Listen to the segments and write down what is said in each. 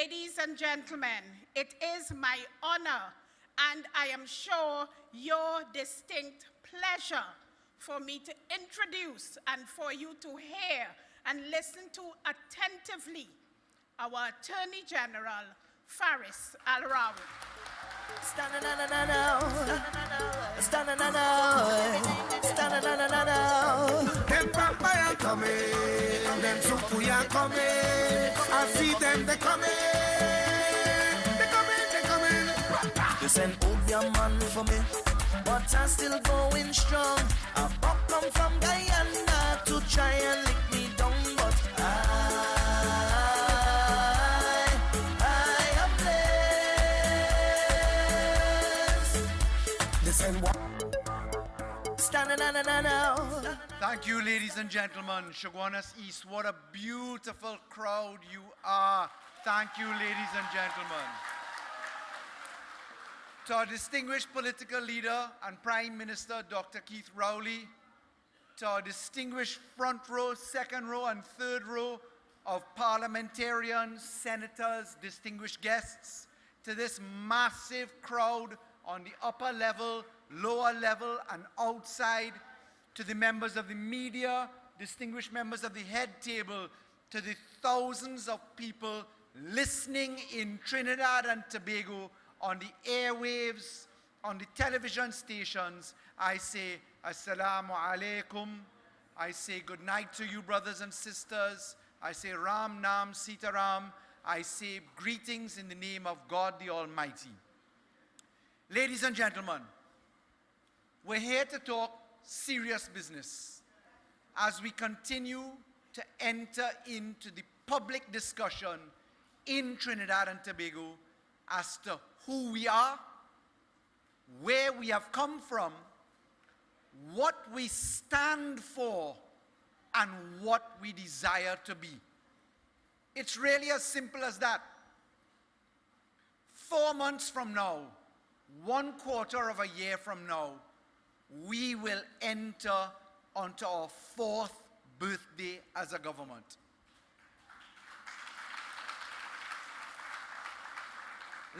Ladies and gentlemen, it is my honor and I am sure your distinct pleasure for me to introduce and for you to hear and listen to attentively our Attorney General, Faris Al Rawi. Them vampire coming, them sukuya coming. I see them, they coming. They send Obia man for me, but I'm still going strong. I've come from Guyana to try and lick me down, but I am blessed. They send what? Thank you, ladies and gentlemen. Chaguanas East, what a beautiful crowd you are. Thank you, ladies and gentlemen. To our distinguished political leader and Prime Minister, Dr. Keith Rowley, to our distinguished front row, second row, and third row of parliamentarians, senators, distinguished guests, to this massive crowd on the upper level, lower level, and outside, to the members of the media, distinguished members of the head table, to the thousands of people listening in Trinidad and Tobago on the airwaves, on the television stations, I say Assalamu alaikum. I say good night to you, brothers and sisters. I say Ram Nam Sitaram. I say greetings in the name of God the Almighty. Ladies and gentlemen, we're here to talk serious business as we continue to enter into the public discussion in Trinidad and Tobago as to who we are, where we have come from, what we stand for, and what we desire to be. It's really as simple as that. 4 months from now, 1/4 of a year from now, we will enter onto our 4th birthday as a government.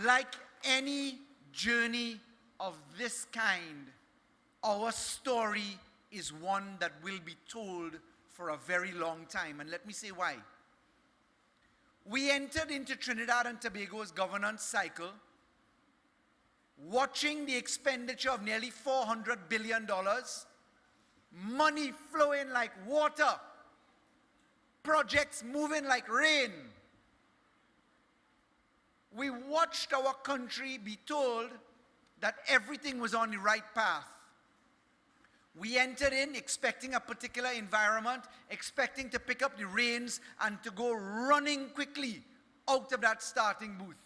Like any journey of this kind, our story is one that will be told for a very long time. And let me say why. We entered into Trinidad and Tobago's governance cycle watching the expenditure of nearly $400 billion, money flowing like water, projects moving like rain. We watched our country be told that everything was on the right path. We entered in expecting a particular environment, expecting to pick up the reins and to go running quickly out of that starting booth,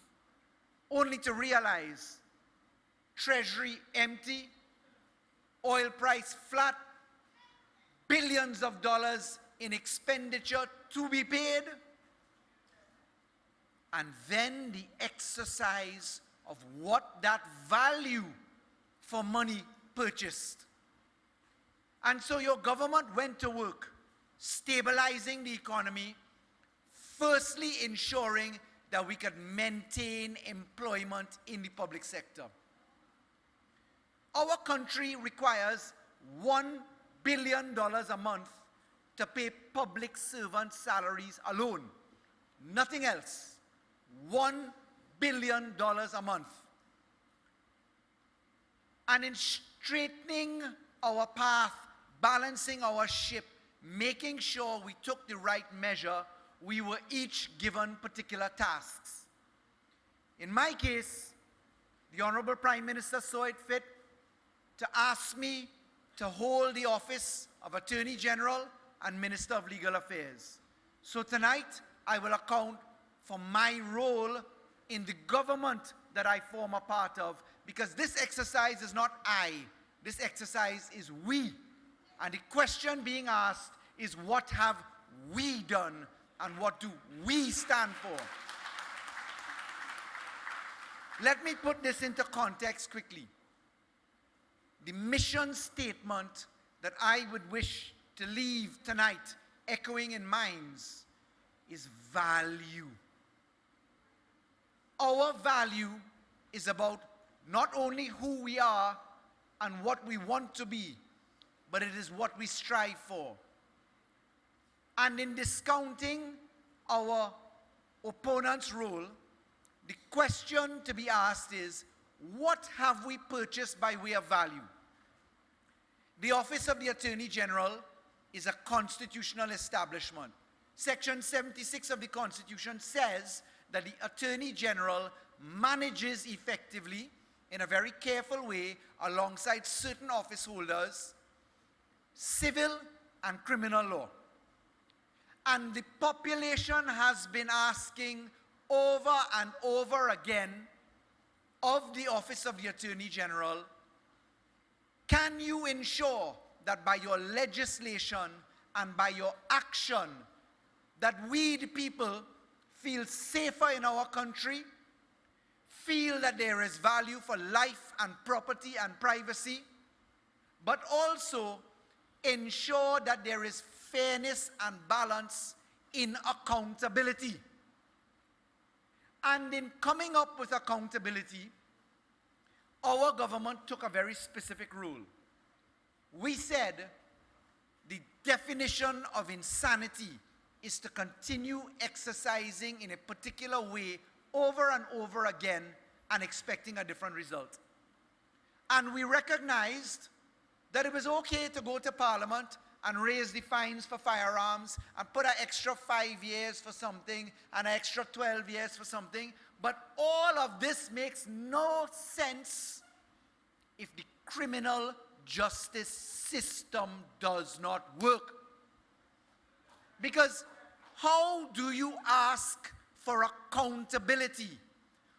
only to realize Treasury empty, oil price flat, billions of dollars in expenditure to be paid, and then the exercise of what that value for money purchased. And so your government went to work stabilizing the economy, firstly ensuring that we could maintain employment in the public sector. Our country requires $1 billion a month to pay public servant salaries alone. Nothing else. $1 billion a month. And in straightening our path, balancing our ship, making sure we took the right measure, we were each given particular tasks. In my case, the Honorable Prime Minister saw it fit to ask me to hold the office of Attorney General and Minister of Legal Affairs. So tonight, I will account for my role in the government that I form a part of, because this exercise is not I, this exercise is we. And the question being asked is, what have we done and what do we stand for? Let me put this into context quickly. The mission statement that I would wish to leave tonight, echoing in minds, is value. Our value is about not only who we are and what we want to be, but it is what we strive for. And in discounting our opponent's role, the question to be asked is, what have we purchased by way of value? The Office of the Attorney General is a constitutional establishment. Section 76 of the Constitution says that the Attorney General manages effectively, in a very careful way, alongside certain office holders, civil and criminal law. And the population has been asking over and over again of the Office of the Attorney General, can you ensure that by your legislation and by your action that we the people feel safer in our country, feel that there is value for life and property and privacy, but also ensure that there is fairness and balance in accountability. And in coming up with accountability, our government took a very specific rule. We said the definition of insanity is to continue exercising in a particular way over and over again and expecting a different result. And we recognized that it was okay to go to Parliament and raise the fines for firearms and put an extra 5 years for something and an extra 12 years for something. But all of this makes no sense if the criminal justice system does not work. Because how do you ask for accountability?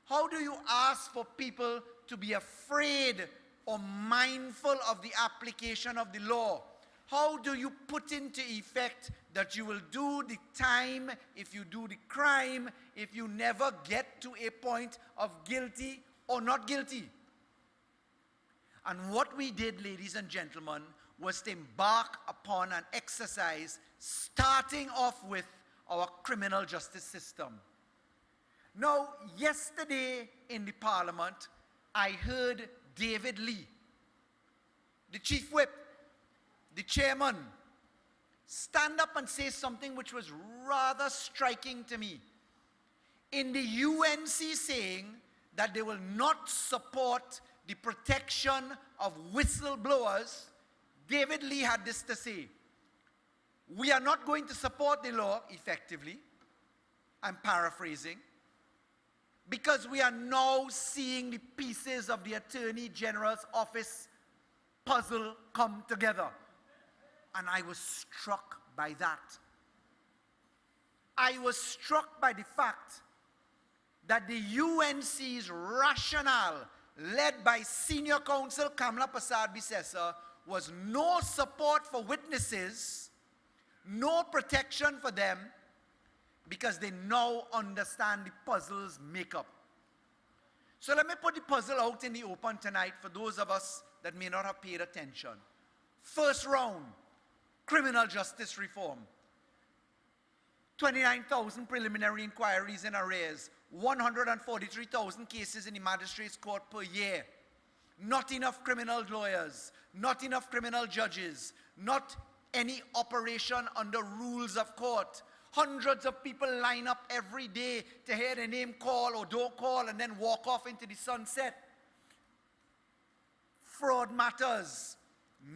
How do you ask for people to be afraid or mindful of the application of the law? How do you put into effect that you will do the time if you do the crime if you never get to a point of guilty or not guilty? And what we did, ladies and gentlemen, was to embark upon an exercise starting off with our criminal justice system. Now, yesterday in the Parliament, I heard David Lee, the Chief Whip, the Chairman, stand up and say something which was rather striking to me. In the UNC saying that they will not support the protection of whistleblowers, David Lee had this to say: we are not going to support the law effectively, I'm paraphrasing, because we are now seeing the pieces of the Attorney General's office puzzle come together. And I was struck by that. I was struck by the fact that the UNC's rationale, led by Senior Counsel Kamla Prasad-Bissessar, was no support for witnesses, no protection for them, because they now understand the puzzle's makeup. So let me put the puzzle out in the open tonight for those of us that may not have paid attention. First round, criminal justice reform. 29,000 preliminary inquiries in arrears, 143,000 cases in the magistrates' court per year. Not enough criminal lawyers, not enough criminal judges, not any operation under rules of court. Hundreds of people line up every day to hear their name call or don't call and then walk off into the sunset. Fraud matters,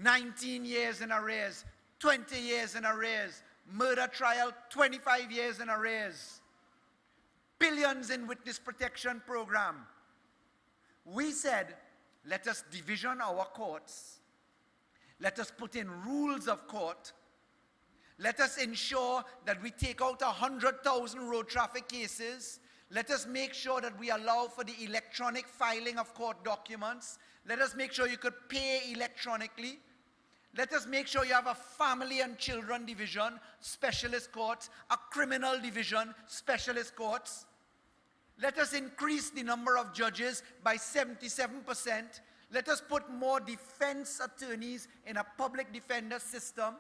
19 years in arrears, 20 years in arrears. Murder trial, 25 years in arrears. Billions in witness protection program. We said, let us division our courts. Let us put in rules of court. Let us ensure that we take out 100,000 road traffic cases. Let us make sure that we allow for the electronic filing of court documents. Let us make sure you could pay electronically. Let us make sure you have a family and children division, specialist courts, a criminal division, specialist courts. Let us increase the number of judges by 77%. Let us put more defense attorneys in a public defender system.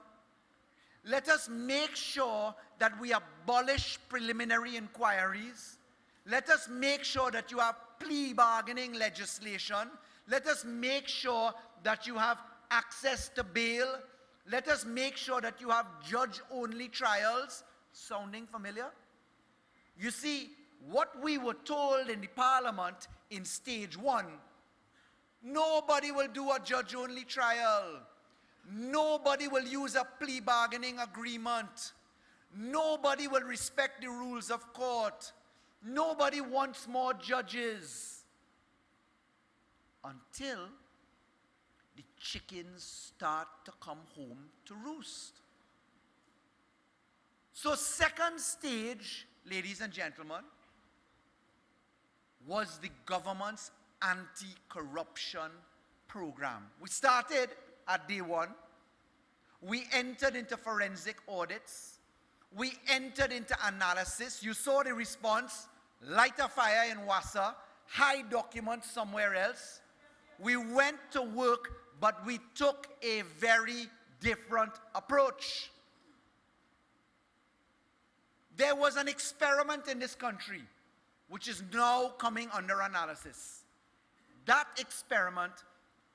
Let us make sure that we abolish preliminary inquiries. Let us make sure that you have plea bargaining legislation. Let us make sure that you have access to bail. Let us make sure that you have judge-only trials. Sounding familiar? You see, what we were told in the parliament in stage 1, nobody will do a judge-only trial. Nobody will use a plea bargaining agreement. Nobody will respect the rules of court. Nobody wants more judges. Until the chickens start to come home to roost. So second stage, ladies and gentlemen, was the government's anti-corruption program. We started at day 1. We entered into forensic audits. We entered into analysis. You saw the response. Light a fire in Wassa, hide documents somewhere else. We went to work, but we took a very different approach. There was an experiment in this country, which is now coming under analysis. That experiment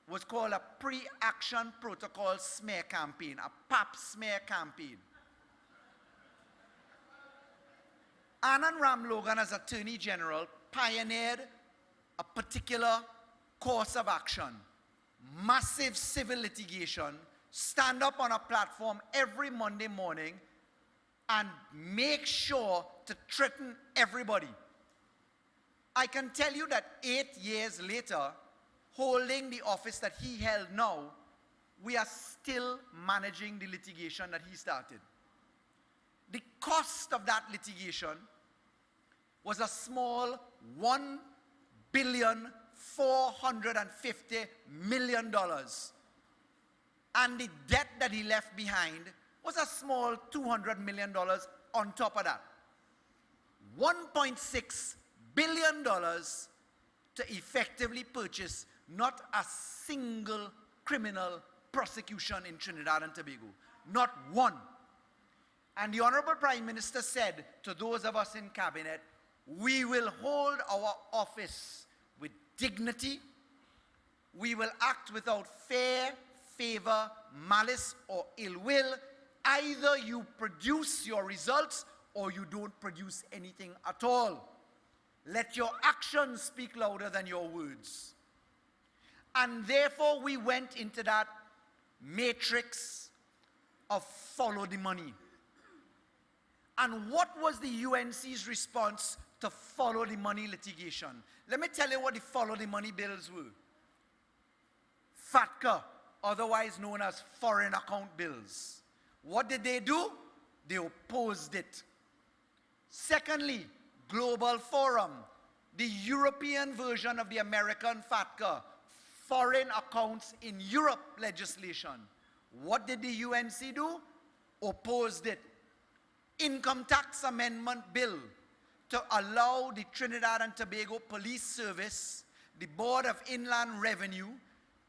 was called a Pre-Action Protocol Smear Campaign, a PAP smear campaign. Anand Ram Logan, as Attorney General, pioneered a particular course of action. Massive civil litigation, stand up on a platform every Monday morning and make sure to threaten everybody. I can tell you that 8 years later, holding the office that he held now, we are still managing the litigation that he started. The cost of that litigation was a small $1,450,000,000. And the debt that he left behind was a small $200 million on top of that. $1.6 billion to effectively purchase not a single criminal prosecution in Trinidad and Tobago. Not one. And the Honorable Prime Minister said to those of us in Cabinet, we will hold our office with dignity. We will act without fear, favor, malice, or ill will. Either you produce your results or you don't produce anything at all. Let your actions speak louder than your words. And therefore we went into that matrix of follow the money. And what was the UNC's response to follow the money litigation? Let me tell you what the follow the money bills were. FATCA, otherwise known as foreign account bills. What did they do? They opposed it. Secondly, Global Forum, the European version of the American FATCA, foreign accounts in Europe legislation. What did the UNC do? Opposed it. Income tax amendment bill to allow the Trinidad and Tobago Police Service, the Board of Inland Revenue,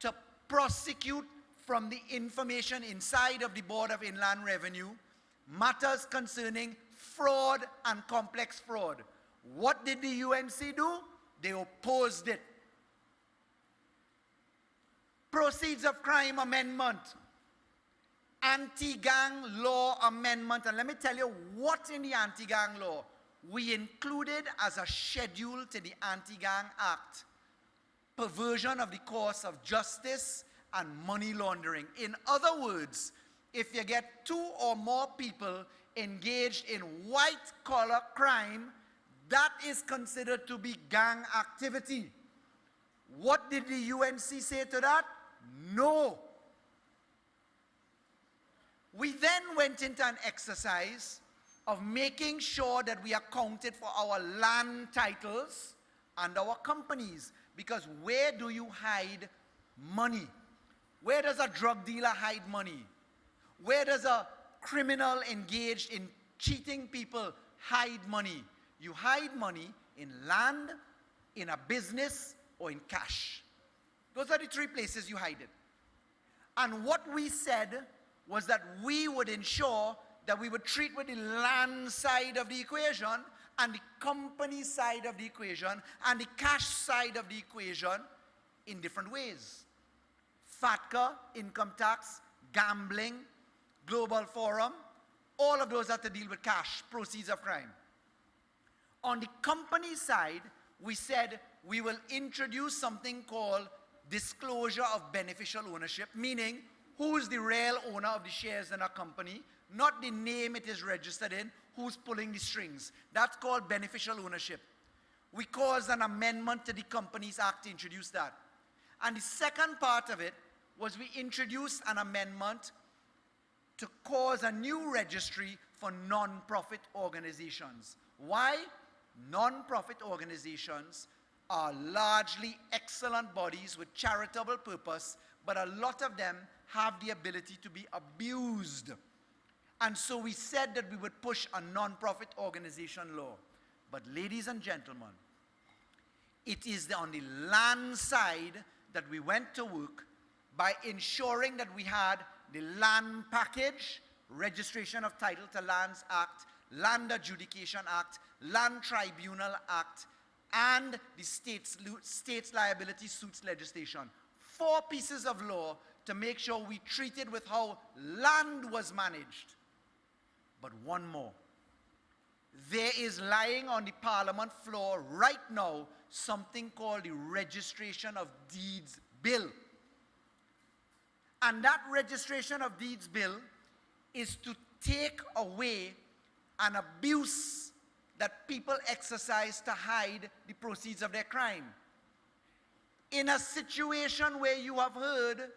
to prosecute from the information inside of the Board of Inland Revenue matters concerning fraud and complex fraud. What did the UNC do? They opposed it. Proceeds of Crime Amendment, Anti-Gang Law Amendment, and let me tell you what in the Anti-Gang Law we included as a schedule to the Anti-Gang Act. Perversion of the course of justice and money laundering. In other words, if you get 2 or more people engaged in white-collar crime, that is considered to be gang activity. What did the UNC say to that? No. We then went into an exercise of making sure that we accounted for our land titles and our companies. Because where do you hide money? Where does a drug dealer hide money? Where does a criminal engaged in cheating people hide money? You hide money in land, in a business, or in cash. Those are the 3 places you hide it. And what we said was that we would ensure that we would treat with the land side of the equation and the company side of the equation and the cash side of the equation in different ways. FATCA, income tax, gambling, global forum, all of those have to deal with cash, proceeds of crime. On the company side, we said we will introduce something called disclosure of beneficial ownership, meaning who is the real owner of the shares in a company, not the name it is registered in, who's pulling the strings. That's called beneficial ownership. We caused an amendment to the Companies Act to introduce that. And the second part of it was we introduced an amendment to cause a new registry for non-profit organizations. Why? Non-profit organizations are largely excellent bodies with charitable purpose, but a lot of them have the ability to be abused. And so we said that we would push a non-profit organization law. But ladies and gentlemen, it is on the land side that we went to work by ensuring that we had the land package, Registration of Title to Lands Act, Land Adjudication Act, Land Tribunal Act, and the states liability suits legislation. 4 pieces of law to make sure we treated with how land was managed. But one more. There is lying on the Parliament floor right now something called the Registration of Deeds Bill. And that Registration of Deeds Bill is to take away an abuse that people exercise to hide the proceeds of their crime. In a situation where you have heard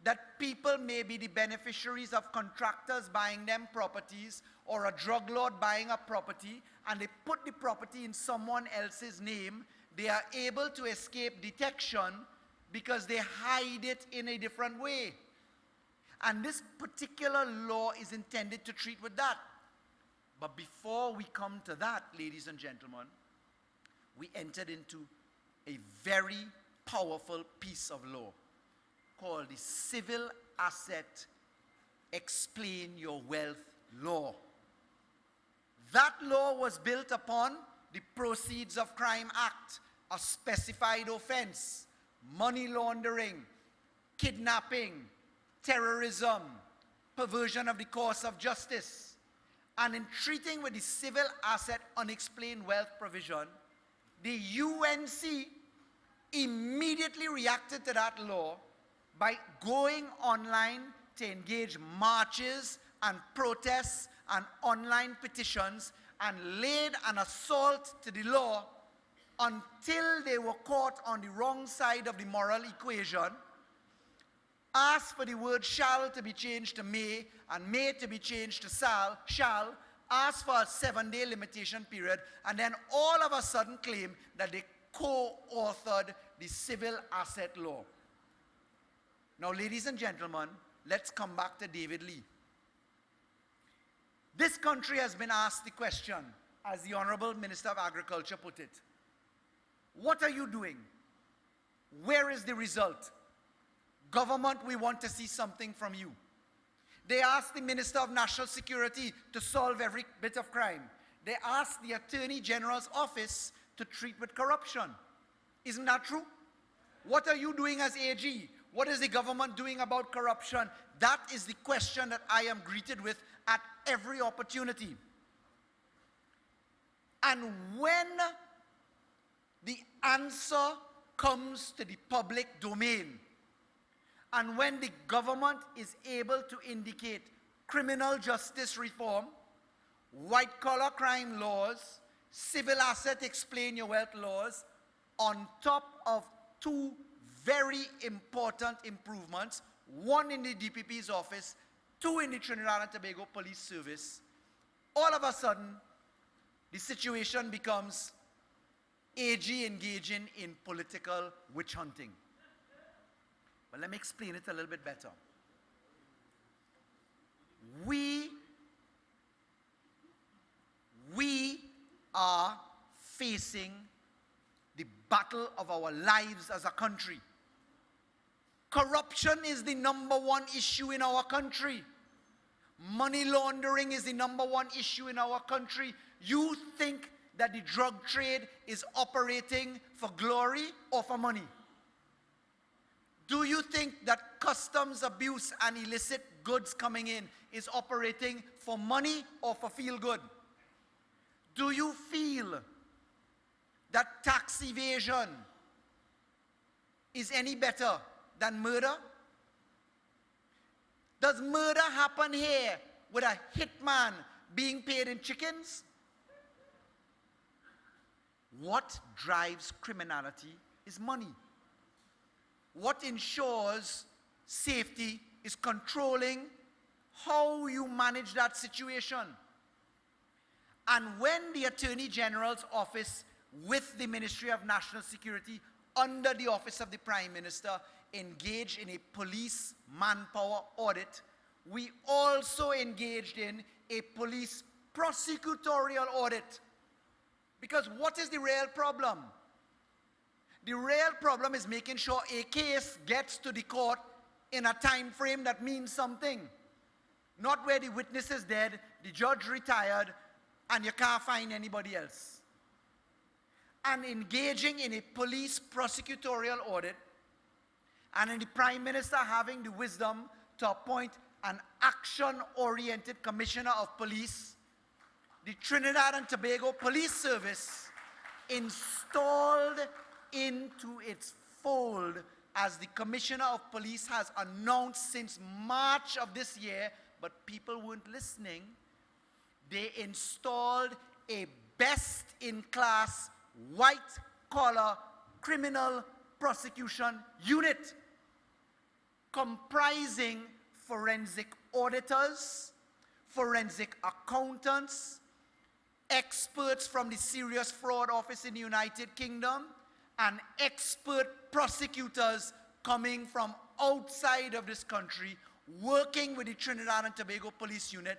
that people may be the beneficiaries of contractors buying them properties or a drug lord buying a property, and they put the property in someone else's name, they are able to escape detection because they hide it in a different way. And this particular law is intended to treat with that. But before we come to that, ladies and gentlemen, we entered into a very powerful piece of law called the Civil Asset Explain Your Wealth Law. That law was built upon the Proceeds of Crime Act, a specified offense, money laundering, kidnapping, terrorism, perversion of the course of justice. And in treating with the Civil Asset Unexplained Wealth provision, the UNC immediately reacted to that law by going online to engage marches and protests and online petitions and laid an assault to the law until they were caught on the wrong side of the moral equation, asked for the word shall to be changed to may and may to be changed to shall, asked for a 7-day limitation period, and then all of a sudden claim that they co-authored the Civil Asset Law. Now, ladies and gentlemen, let's come back to David Lee. This country has been asked the question, as the Honorable Minister of Agriculture put it, what are you doing? Where is the result? Government, we want to see something from you. They asked the Minister of National Security to solve every bit of crime. They asked the Attorney General's office to treat with corruption. Isn't that true? What are you doing as AG? What is the government doing about corruption? That is the question that I am greeted with at every opportunity. And when the answer comes to the public domain, and when the government is able to indicate criminal justice reform, white-collar crime laws, civil asset explain your wealth laws, on top of 2 very important improvements, 1 in the DPP's office, 2 in the Trinidad and Tobago Police Service, all of a sudden, the situation becomes AG engaging in political witch hunting. But let me explain it a little bit better. We are facing the battle of our lives as a country. Corruption is the #1 issue in our country. Money laundering is the #1 issue in our country. You think that the drug trade is operating for glory or for money? Do you think that customs abuse and illicit goods coming in is operating for money or for feel good? Do you feel that tax evasion is any better than murder? Does murder happen here with a hitman being paid in chickens? What drives criminality is money. What ensures safety is controlling how you manage that situation. And when the Attorney General's office with the Ministry of National Security under the office of the Prime Minister engaged in a police manpower audit, we also engaged in a police prosecutorial audit. Because what is the real problem? The real problem is making sure a case gets to the court in a time frame that means something. Not where the witness is dead, the judge retired, and you can't find anybody else. And engaging in a police prosecutorial audit, and in the Prime Minister having the wisdom to appoint an action-oriented commissioner of police, the Trinidad and Tobago Police Service installed into its fold, as the Commissioner of Police has announced since March of this year, but people weren't listening. They installed a best-in-class white-collar criminal prosecution unit comprising forensic auditors, forensic accountants, experts from the Serious Fraud Office in the United Kingdom, and expert prosecutors coming from outside of this country, working with the Trinidad and Tobago Police Unit,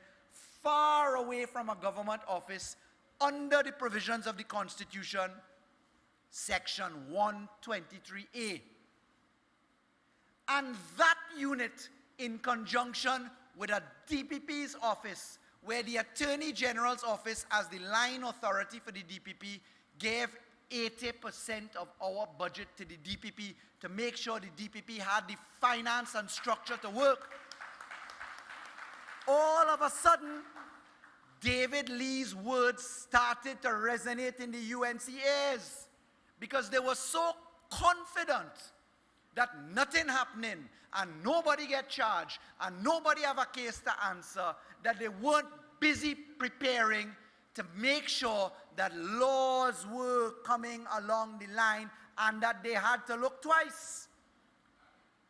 far away from a government office, under the provisions of the Constitution, Section 123A. And that unit, in conjunction with a DPP's office, where the Attorney General's office, as the line authority for the DPP, gave 80% of our budget to the DPP to make sure the DPP had the finance and structure to work. All of a sudden, David Lee's words started to resonate in the UNC ears, because they were so confident that nothing happening and nobody get charged and nobody have a case to answer, that they weren't busy preparing to make sure that laws were coming along the line and that they had to look twice.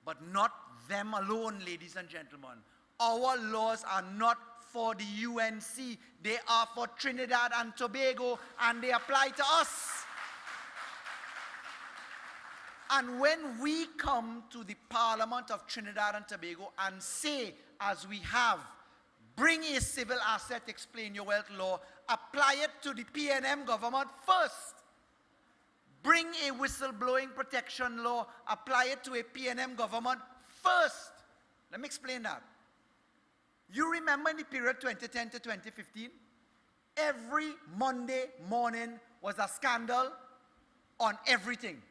But not them alone, ladies and gentlemen. Our laws are not for the UNC. They are for Trinidad and Tobago, and they apply to us. And when we come to the Parliament of Trinidad and Tobago and say, as we have, bring a civil asset, explain your wealth law, apply it to the PNM government first. Bring a whistleblowing protection law, apply it to a PNM government first. Let me explain that. You remember in the period 2010 to 2015, every Monday morning was a scandal on everything.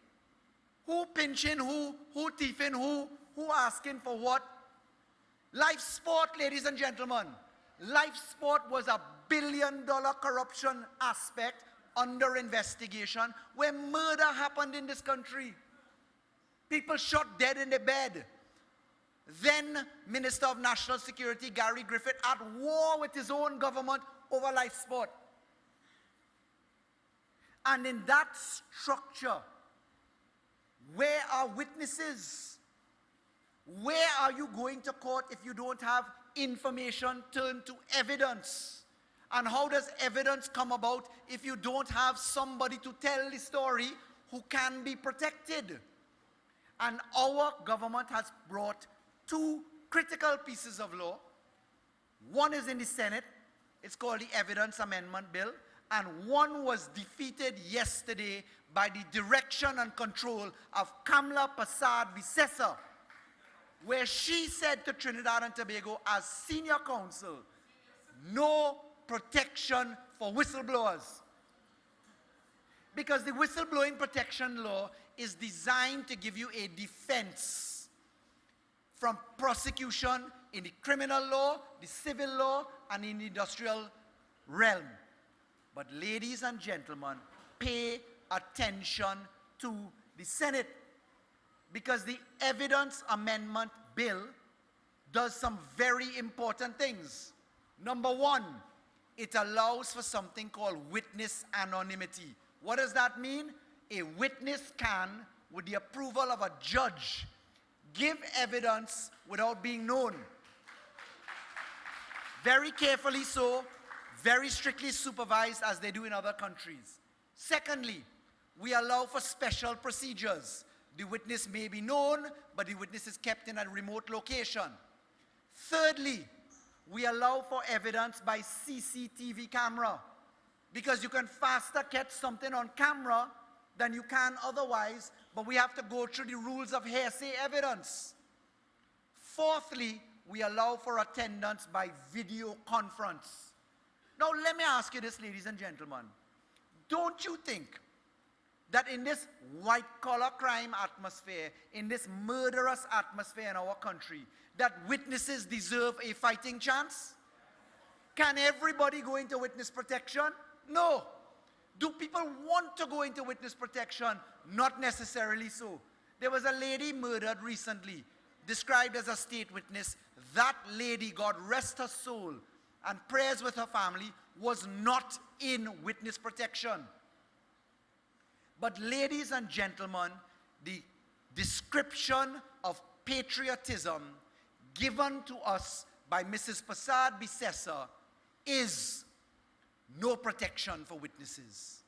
Who pinching who thieving who asking for what. Life sport, ladies and gentlemen. Life sport was a $1 billion corruption aspect under investigation where murder happened in this country. People shot dead in their bed. Then Minister of National Security Gary Griffith at war with his own government over life sport. And in that structure, where are witnesses? Where are you going to court if you don't have information turned to evidence? And how does evidence come about if you don't have somebody to tell the story who can be protected? And our government has brought two critical pieces of law. One is in the Senate. It's called the Evidence Amendment Bill. And one was defeated yesterday by the direction and control of Kamla Persad-Bissessar, where she said to Trinidad and Tobago as senior counsel, no protection for whistleblowers. Because the whistleblowing protection law is designed to give you a defense from prosecution in the criminal law, the civil law, and in the industrial realm. But ladies and gentlemen, pay attention to the Senate, because the Evidence Amendment Bill does some very important things. Number one, it allows for something called witness anonymity. What does that mean? A witness can, with the approval of a judge, give evidence without being known. Very carefully so, very strictly supervised as they do in other countries. Secondly, we allow for special procedures. The witness may be known, but the witness is kept in a remote location. Thirdly, we allow for evidence by CCTV camera, because you can faster catch something on camera than you can otherwise, but we have to go through the rules of hearsay evidence. Fourthly, we allow for attendance by video conference. Now, let me ask you this, ladies and gentlemen. Don't you think that in this white-collar crime atmosphere, in this murderous atmosphere in our country, that witnesses deserve a fighting chance? Can everybody go into witness protection? No. Do people want to go into witness protection? Not necessarily so. There was a lady murdered recently, described as a state witness. That lady, God rest her soul, and prayers with her family, was not in witness protection. But ladies and gentlemen, the description of patriotism given to us by Mrs. Prasad Bisesa is no protection for witnesses.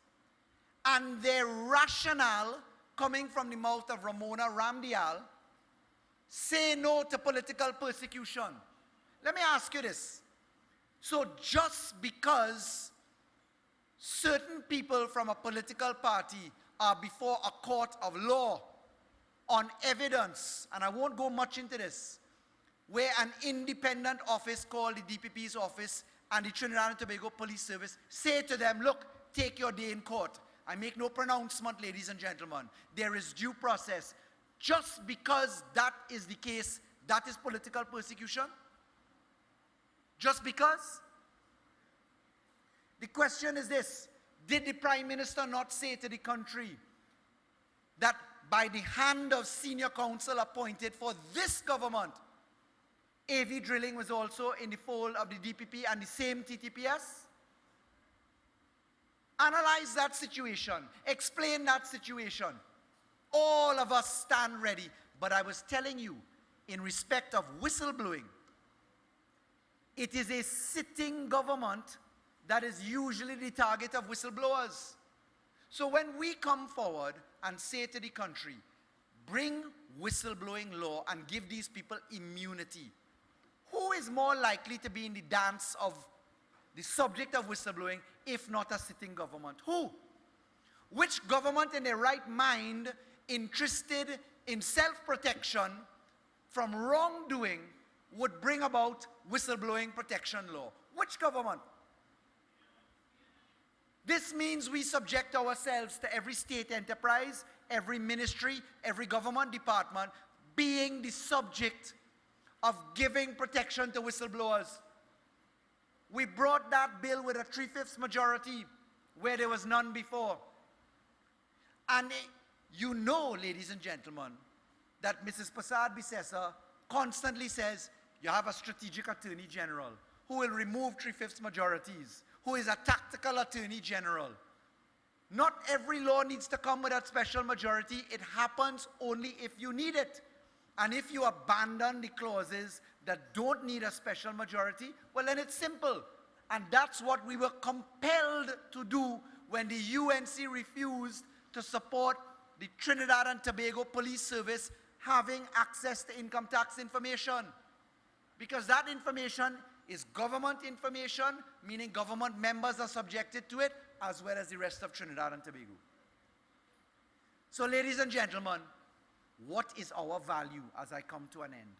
And their rationale, coming from the mouth of Ramona Ramdial, say no to political persecution. Let me ask you this. So just because certain people from a political party are before a court of law on evidence, and I won't go much into this, where an independent office called the DPP's office and the Trinidad and Tobago Police Service say to them, look, take your day in court. I make no pronouncement, ladies and gentlemen. There is due process. Just because that is the case, that is political persecution? Just because? The question is this: did the Prime Minister not say to the country that by the hand of senior counsel appointed for this government, AV drilling was also in the fold of the DPP and the same TTPS? Analyze that situation. Explain that situation. All of us stand ready. But I was telling you, in respect of whistleblowing, it is a sitting government that is usually the target of whistleblowers. So when we come forward and say to the country, bring whistleblowing law and give these people immunity, who is more likely to be in the dance of the subject of whistleblowing if not a sitting government? Who? Which government in their right mind, interested in self-protection from wrongdoing, would bring about whistleblowing protection law? Which government? This means we subject ourselves to every state enterprise, every ministry, every government department being the subject of giving protection to whistleblowers. We brought that bill with a 3/5 majority where there was none before. And you know, ladies and gentlemen, that Mrs. Prasad Bisesa constantly says, you have a strategic attorney general who will remove 3/5 majorities, who is a tactical attorney general. Not every law needs to come with a special majority. It happens only if you need it. And if you abandon the clauses that don't need a special majority, well, then it's simple. And that's what we were compelled to do when the UNC refused to support the Trinidad and Tobago Police Service having access to income tax information. Because that information is government information, meaning government members are subjected to it, as well as the rest of Trinidad and Tobago. So, ladies and gentlemen, what is our value as I come to an end?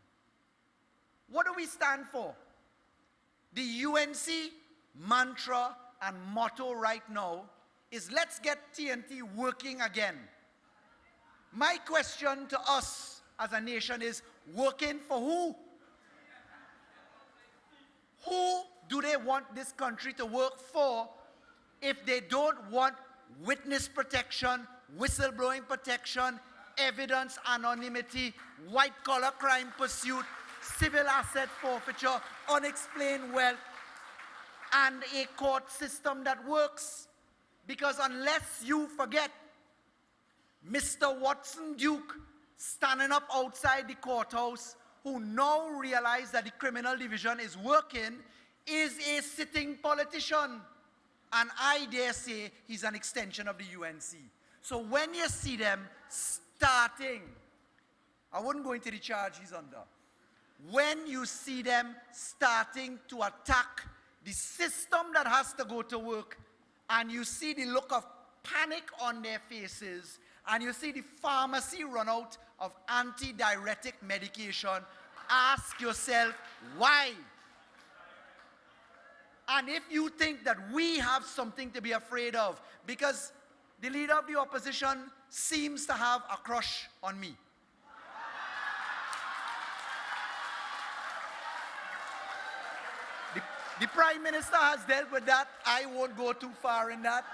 What do we stand for? The UNC mantra and motto right now is let's get TNT working again. My question to us as a nation is, working for who? Who do they want this country to work for if they don't want witness protection, whistleblowing protection, evidence anonymity, white-collar crime pursuit, civil asset forfeiture, unexplained wealth, and a court system that works? Because unless you forget, Mr. Watson Duke standing up outside the courthouse, who now realize that the criminal division is working, is a sitting politician. And I dare say he's an extension of the UNC. So when you see them starting, I wouldn't go into the charge he's under. When you see them starting to attack the system that has to go to work, and you see the look of panic on their faces, and you see the pharmacy run out of antidiuretic medication, ask yourself, why? And if you think that we have something to be afraid of, because the leader of the opposition seems to have a crush on me. The Prime Minister has dealt with that. I won't go too far in that.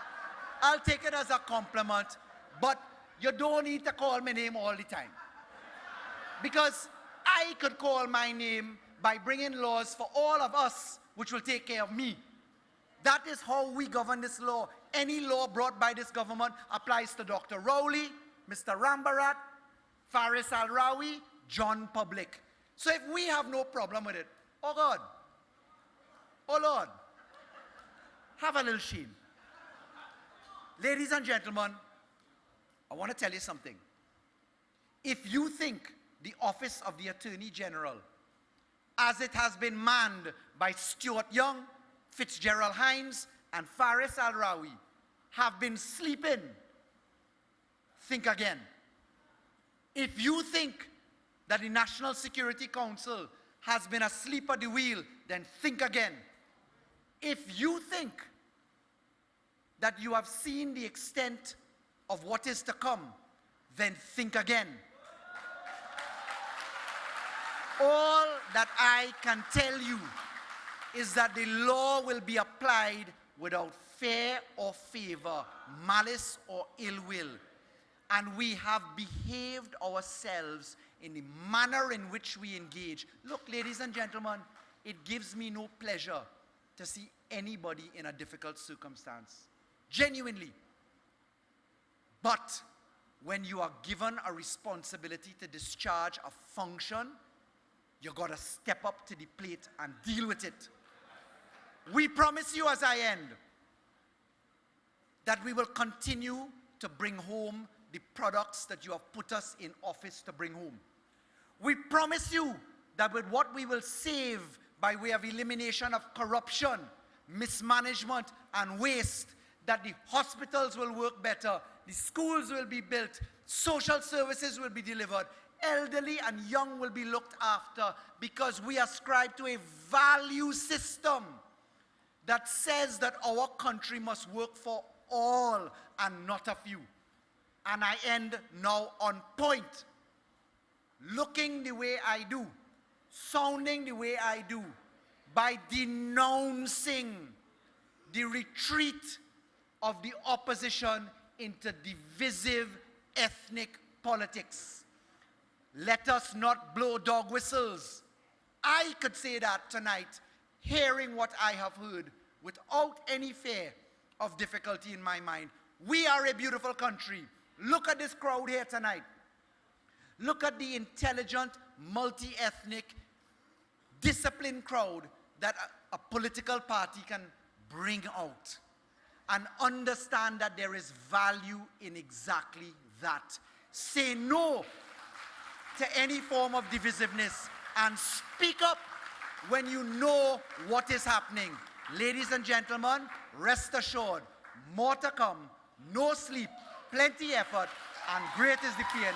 I'll take it as a compliment. But you don't need to call my name all the time. Because I could call my name by bringing laws for all of us, which will take care of me. That is how we govern this law. Any law brought by this government applies to Dr. Rowley, Mr. Rambarat, Faris Al Rawi, John Public. So if we have no problem with it, oh God, oh Lord, have a little shame. Ladies and gentlemen, I want to tell you something. If you think the office of the Attorney General, as it has been manned by Stuart Young, Fitzgerald Hines, and Faris Al Rawi, have been sleeping, think again. If you think that the National Security Council has been asleep at the wheel, then think again. If you think that you have seen the extent of what is to come, then think again. All that I can tell you is that the law will be applied without fear or favor, malice or ill will. And we have behaved ourselves in the manner in which we engage. Look, ladies and gentlemen, it gives me no pleasure to see anybody in a difficult circumstance. Genuinely. But when you are given a responsibility to discharge a function, you got to step up to the plate and deal with it. We promise you as I end that we will continue to bring home the products that you have put us in office to bring home. We promise you that with what we will save by way of elimination of corruption, mismanagement, and waste, that the hospitals will work better, the schools will be built, social services will be delivered, elderly and young will be looked after, because we ascribe to a value system that says that our country must work for all and not a few. And I end now on point. Looking the way I do, sounding the way I do, by denouncing the retreat of the opposition into divisive ethnic politics. Let us not blow dog whistles. I could say that tonight, hearing what I have heard, without any fear of difficulty in my mind. We are a beautiful country. Look at this crowd here tonight. Look at the intelligent, multi-ethnic, disciplined crowd that a political party can bring out. And understand that there is value in exactly that. Say no to any form of divisiveness and speak up when you know what is happening. Ladies and gentlemen, rest assured, more to come, no sleep, plenty effort, and great is the PNM.